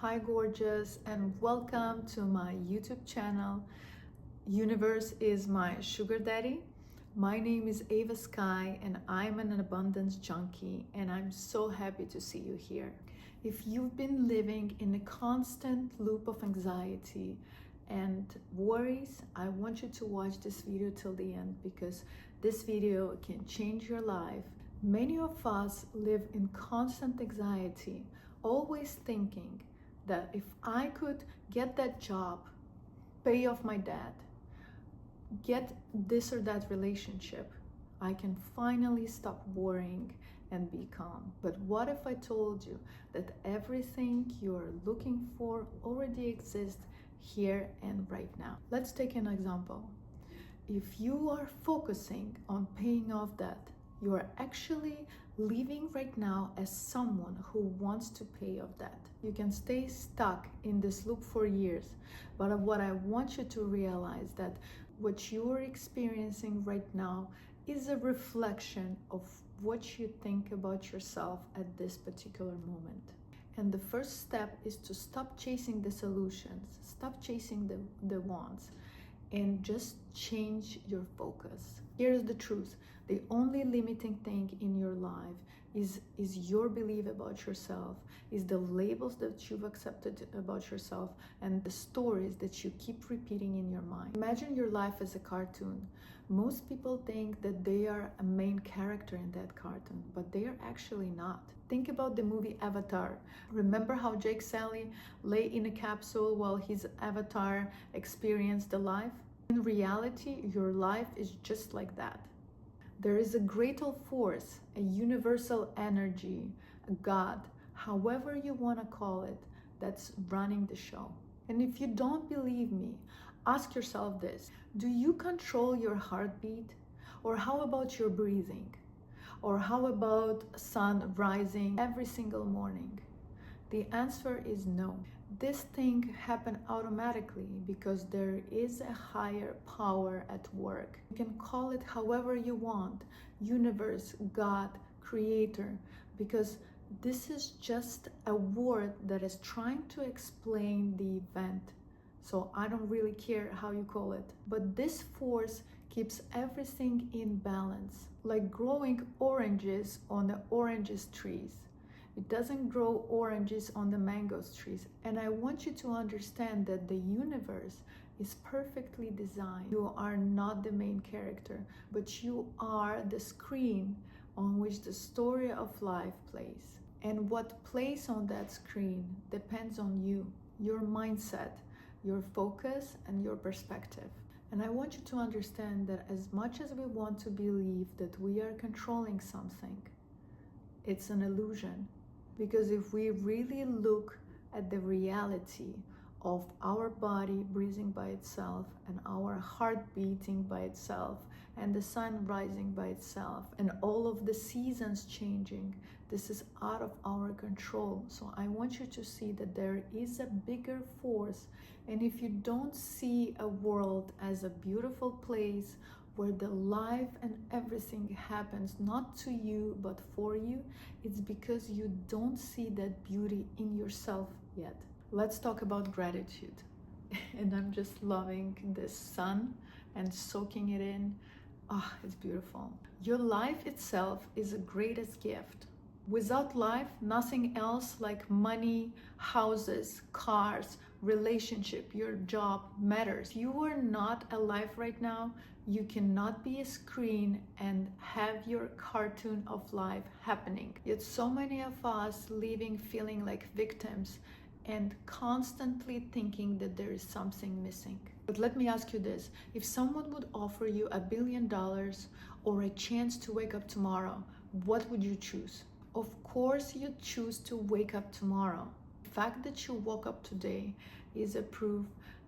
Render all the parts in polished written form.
Hi gorgeous, and welcome to my YouTube channel. Universe is my sugar daddy. My name is Ava Sky and I'm an abundance junkie, and I'm so happy to see you here. If you've been living in a constant loop of anxiety and worries, I want you to watch this video till the end, because this video can change your life. Many of us live in constant anxiety, always thinking that if I could get that job, pay off my debt, get this or that relationship, I can finally stop worrying and be calm. But what if I told you that everything you're looking for already exists here and right now? Let's take an example. If you are focusing on paying off debt, you are actually living right now as someone who wants to pay off debt. You can stay stuck in this loop for years, but what I want you to realize that what you are experiencing right now is a reflection of what you think about yourself at this particular moment. And the first step is to stop chasing the solutions, stop chasing the wants, and just change your focus. Here's the truth. The only limiting thing in your life is your belief about yourself, is the labels that you've accepted about yourself, and the stories that you keep repeating in your mind. Imagine your life as a cartoon. Most people think that they are a main character in that cartoon, but they are actually not. Think about the movie Avatar. Remember how Jake Sully lay in a capsule while his avatar experienced the life? In reality, your life is just like that. There is a greater force, a universal energy, a God, however you want to call it, that's running the show. And if you don't believe me, ask yourself this: do you control your heartbeat? Or how about your breathing? Or how about sun rising every single morning? The answer is no. This thing happens automatically because there is a higher power at work. You can call it however you want: universe, God, creator, because this is just a word that is trying to explain the event. So I don't really care how you call it. But this force keeps everything in balance, like growing oranges on the oranges trees. It doesn't grow oranges on the mangoes trees. And I want you to understand that the universe is perfectly designed. You are not the main character, but you are the screen on which the story of life plays. And what plays on that screen depends on you, your mindset, your focus, and your perspective. And I want you to understand that as much as we want to believe that we are controlling something, it's an illusion. Because if we really look at the reality of our body breathing by itself, and our heart beating by itself, and the sun rising by itself, and all of the seasons changing, this is out of our control. So I want you to see that there is a bigger force. And if you don't see a world as a beautiful place where the life and everything happens not to you but for you, it's because you don't see that beauty in yourself yet. Let's talk about gratitude. And I'm just loving this sun and soaking it in. Ah, it's beautiful. Your life itself is the greatest gift. Without life, nothing else like money, houses, cars, relationship, your job matters. If you are not alive right now, you cannot be a screen and have your cartoon of life happening. Yet so many of us living feeling like victims and constantly thinking that there is something missing. But let me ask you this: if someone would offer you $1 billion or a chance to wake up tomorrow, what would you choose? Of course you'd choose to wake up tomorrow. The fact that you woke up today is a proof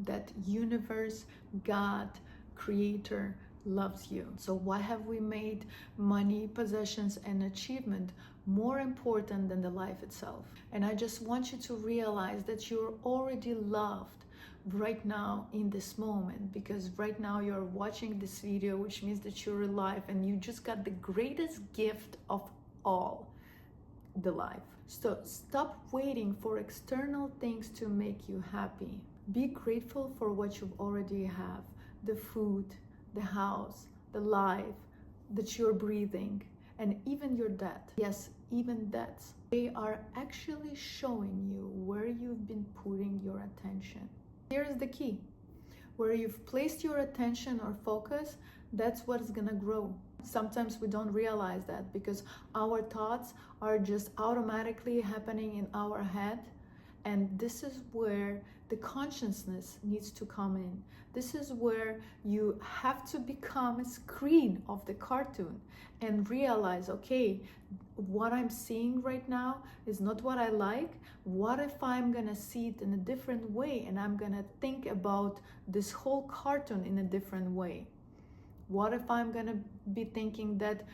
that universe, God, creator loves you. So why have we made money, possessions, and achievement more important than the life itself? And I just want you to realize that you're already loved right now in this moment, because right now you're watching this video, which means that you're alive and you just got the greatest gift of all, the life. So stop waiting for external things to make you happy. Be grateful for what you already have: the food, the house, the life that you're breathing, and even your debt. Yes, even debts. They are actually showing you where you've been putting your attention. Here's the key. Where you've placed your attention or focus, that's what's gonna grow. Sometimes we don't realize that because our thoughts are just automatically happening in our head. And this is where the consciousness needs to come in. This is where you have to become a screen of the cartoon and realize, okay, what I'm seeing right now is not what I like. What if I'm gonna see it in a different way and I'm gonna think about this whole cartoon in a different way? What if I'm gonna be thinking that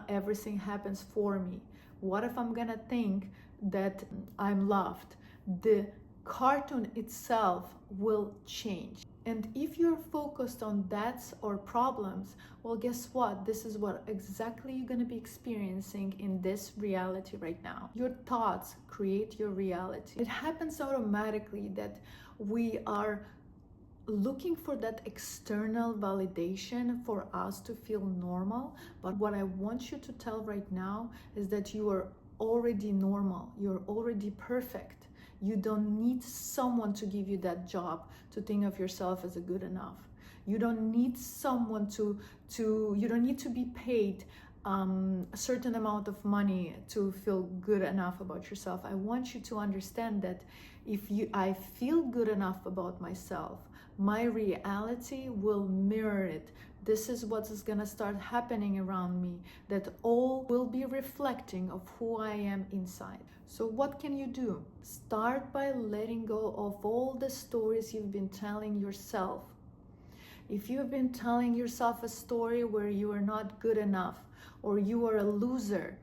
everything happens for me? What if I'm gonna think that I'm loved? The cartoon itself will change. And if you're focused on debts or problems, well, guess what? This is what exactly you're going to be experiencing in this reality right now. Your thoughts create your reality. It happens automatically that we are looking for that external validation for us to feel normal. But what I want you to tell right now is that you are already normal. You're already perfect. You don't need someone to give you that job to think of yourself as a good enough. You don't need someone you don't need to be paid a certain amount of money to feel good enough about yourself. I want you to understand that if I feel good enough about myself, my reality will mirror it. This is what is gonna start happening around me, that all will be reflecting of who I am inside. So what can you do? Start by letting go of all the stories you've been telling yourself. If you've been telling yourself a story where you are not good enough or you are a loser,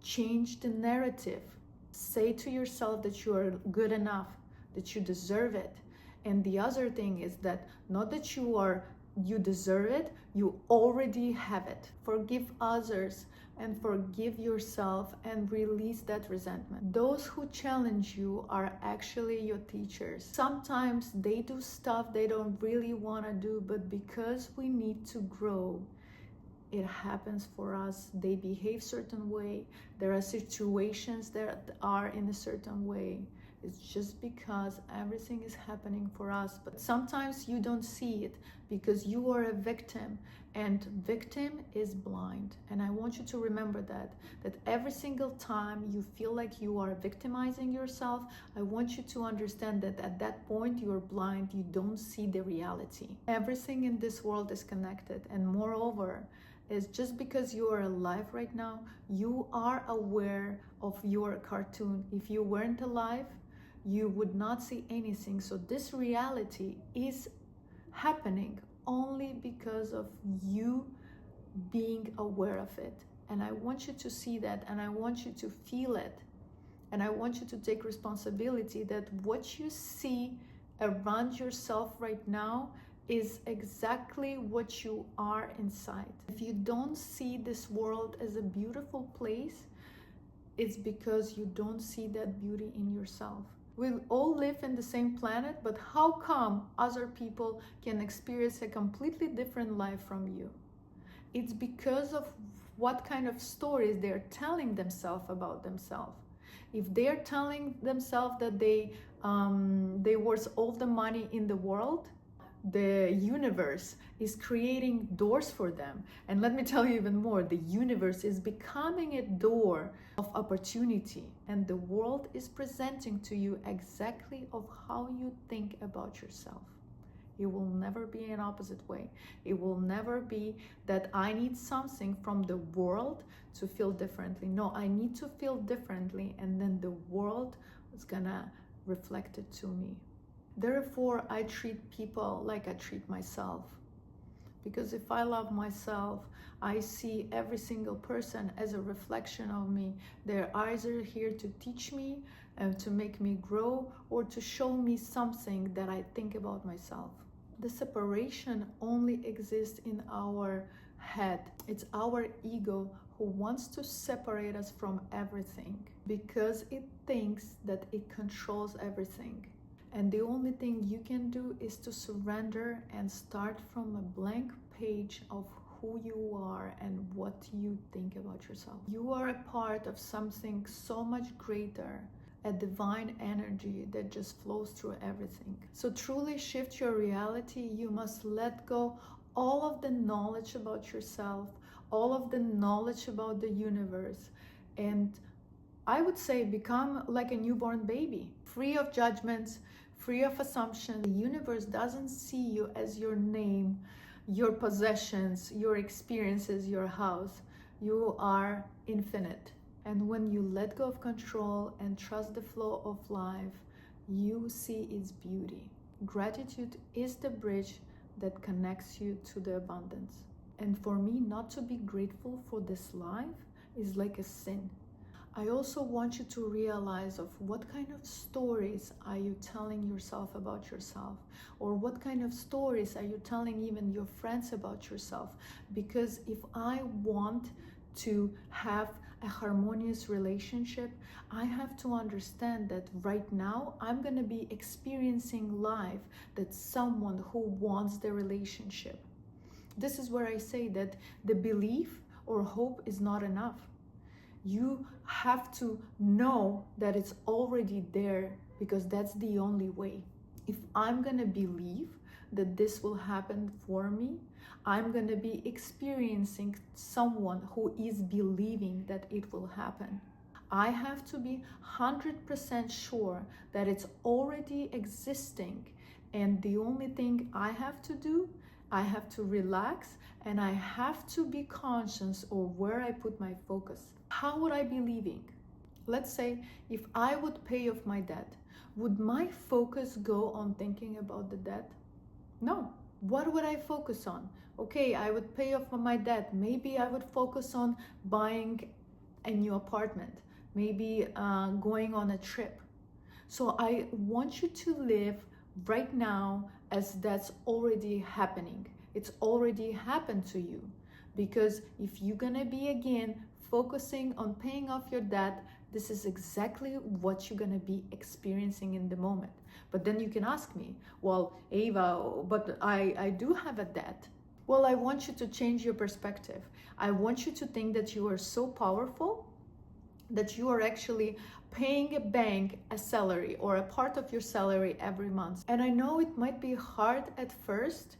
change the narrative. Say to yourself that you are good enough, that you deserve it. And the other thing is that not that you deserve it, you already have it. Forgive others and forgive yourself and release that resentment. Those who challenge you are actually your teachers. Sometimes they do stuff they don't really want to do, but because we need to grow, it happens for us. They behave certain way. There are situations that are in a certain way. It's just because everything is happening for us. But sometimes you don't see it because you are a victim, and victim is blind. And I want you to remember that every single time you feel like you are victimizing yourself, I want you to understand that at that point you are blind. You don't see the reality. Everything in this world is connected, and moreover, is just because you are alive right now, you are aware of your cartoon. If you weren't alive, you would not see anything. So this reality is happening only because of you being aware of it. And I want you to see that, and I want you to feel it. And I want you to take responsibility that what you see around yourself right now is exactly what you are inside. If you don't see this world as a beautiful place, it's because you don't see that beauty in yourself. We all live in the same planet, but how come other people can experience a completely different life from you? It's because of what kind of stories they're telling themselves about themselves. If they're telling themselves that they worth all the money in the world, the universe is creating doors for them. And let me tell you even more, the universe is becoming a door of opportunity, and the world is presenting to you exactly of how you think about yourself. It will never be an opposite way. It will never be that I need something from the world to feel differently. No, I need to feel differently, and then the world is gonna reflect it to me. Therefore, I treat people like I treat myself. Because if I love myself, I see every single person as a reflection of me. They're either here to teach me and to make me grow, or to show me something that I think about myself. The separation only exists in our head. It's our ego who wants to separate us from everything because it thinks that it controls everything. And the only thing you can do is to surrender and start from a blank page of who you are and what you think about yourself. You are a part of something so much greater, a divine energy that just flows through everything. So truly shift your reality. You must let go all of the knowledge about yourself, all of the knowledge about the universe, and I would say become like a newborn baby, free of judgments, free of assumptions. The universe doesn't see you as your name, your possessions, your experiences, your house. You are infinite. And when you let go of control and trust the flow of life, you see its beauty. Gratitude is the bridge that connects you to the abundance. And for me, not to be grateful for this life is like a sin. I also want you to realize of what kind of stories are you telling yourself about yourself, or what kind of stories are you telling even your friends about yourself. Because if I want to have a harmonious relationship, I have to understand that right now I'm going to be experiencing life that someone who wants the relationship. This is where I say that the belief or hope is not enough. You have to know that it's already there, because that's the only way. If I'm gonna believe that this will happen for me, I'm gonna be experiencing someone who is believing that it will happen. I have to be 100% sure that it's already existing, and the only thing I have to do, I have to relax, and I have to be conscious of where I put my focus. How would I be living? Let's say if I would pay off my debt, would my focus go on thinking about the debt? No. What would I focus on? Okay, I would pay off my debt. Maybe I would focus on buying a new apartment, maybe going on a trip. So I want you to live right now as that's already happening. It's already happened to you. Because if you're gonna be again focusing on paying off your debt, this is exactly what you're gonna be experiencing in the moment. But then you can ask me, well, Ava, but I do have a debt. Well, I want you to change your perspective. I want you to think that you are so powerful that you are actually paying a bank a salary or a part of your salary every month. And I know it might be hard at first,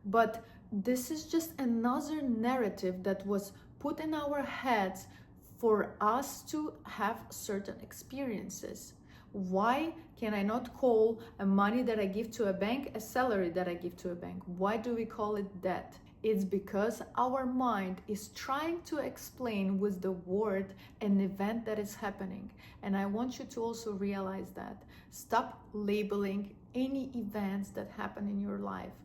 but this is just another narrative that was put in our heads for us to have certain experiences. Why can I not call a money that I give to a bank a salary that I give to a bank? Why do we call it debt? It's because our mind is trying to explain with the word an event that is happening. And I want you to also realize that. Stop labeling any events that happen in your life.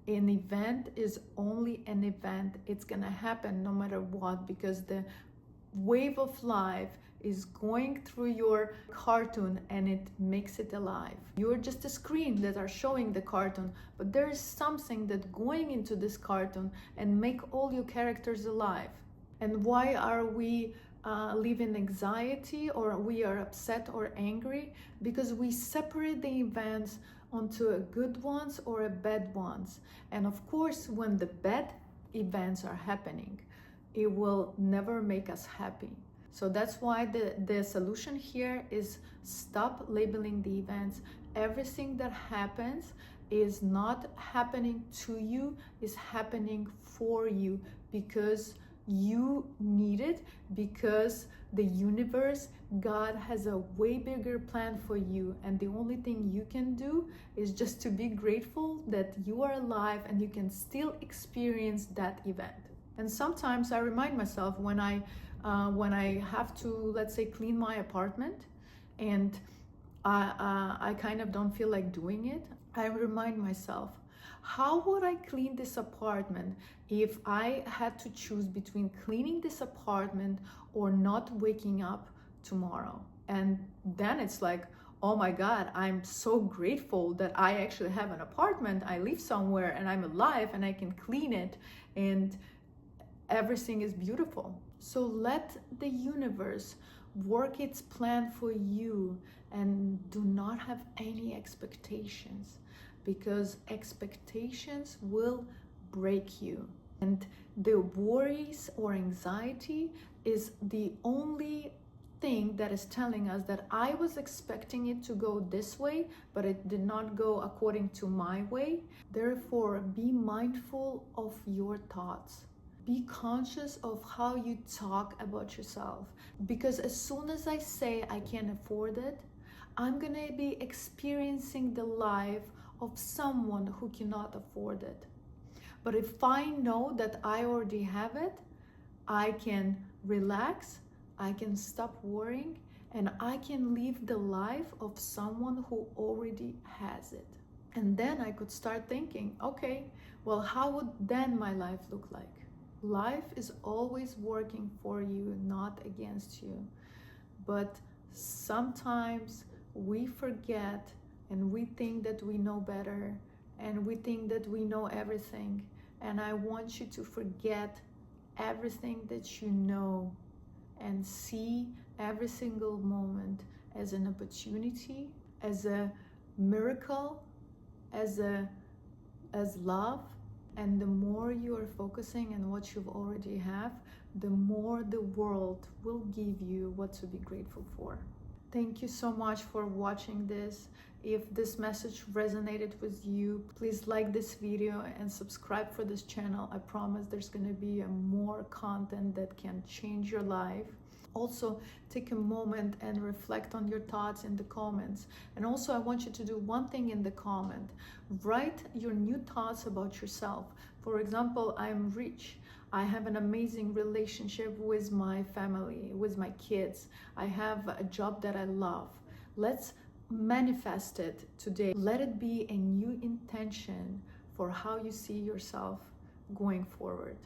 An event is only an event. It's gonna happen no matter what, because the wave of life is going through your cartoon and it makes it alive. You're just a screen that are showing the cartoon, but there is something that going into this cartoon and make all your characters alive. And why are we live in anxiety, or we are upset or angry? Because we separate the events onto a good ones or a bad ones. And of course, when the bad events are happening, it will never make us happy. So that's why the solution here is stop labeling the events. Everything that happens is not happening to you, is happening for you, because you need it, because the universe, God has a way bigger plan for you, and the only thing you can do is just to be grateful that you are alive and you can still experience that event. And sometimes I remind myself when I have to, let's say, clean my apartment, and I kind of don't feel like doing it, I remind myself, how would I clean this apartment if I had to choose between cleaning this apartment or not waking up tomorrow? And then it's like, oh my God, I'm so grateful that I actually have an apartment. I live somewhere and I'm alive and I can clean it, and everything is beautiful. So let the universe work its plan for you and do not have any expectations, because expectations will break you. And the worries or anxiety is the only thing that is telling us that I was expecting it to go this way, but it did not go according to my way. Therefore, be mindful of your thoughts. Be conscious of how you talk about yourself, because as soon as I say I can't afford it, I'm gonna be experiencing the life of someone who cannot afford it. But if I know that I already have it, I can relax, I can stop worrying, and I can live the life of someone who already has it. And then I could start thinking, okay, well, how would then my life look like? Life is always working for you, not against you. But sometimes we forget and we think that we know better and we think that we know everything. And I want you to forget everything that you know and see every single moment as an opportunity, as a miracle, as love. And the more you are focusing on what you already have, the more the world will give you what to be grateful for. Thank you so much for watching this. If this message resonated with you, please like this video and subscribe for this channel. I promise there's going to be more content that can change your life. Also, take a moment and reflect on your thoughts in the comments. And also, I want you to do one thing in the comment. Write your new thoughts about yourself. For example, I'm rich. I have an amazing relationship with my family, with my kids. I have a job that I love. Let's manifest it today. Let it be a new intention for how you see yourself going forward.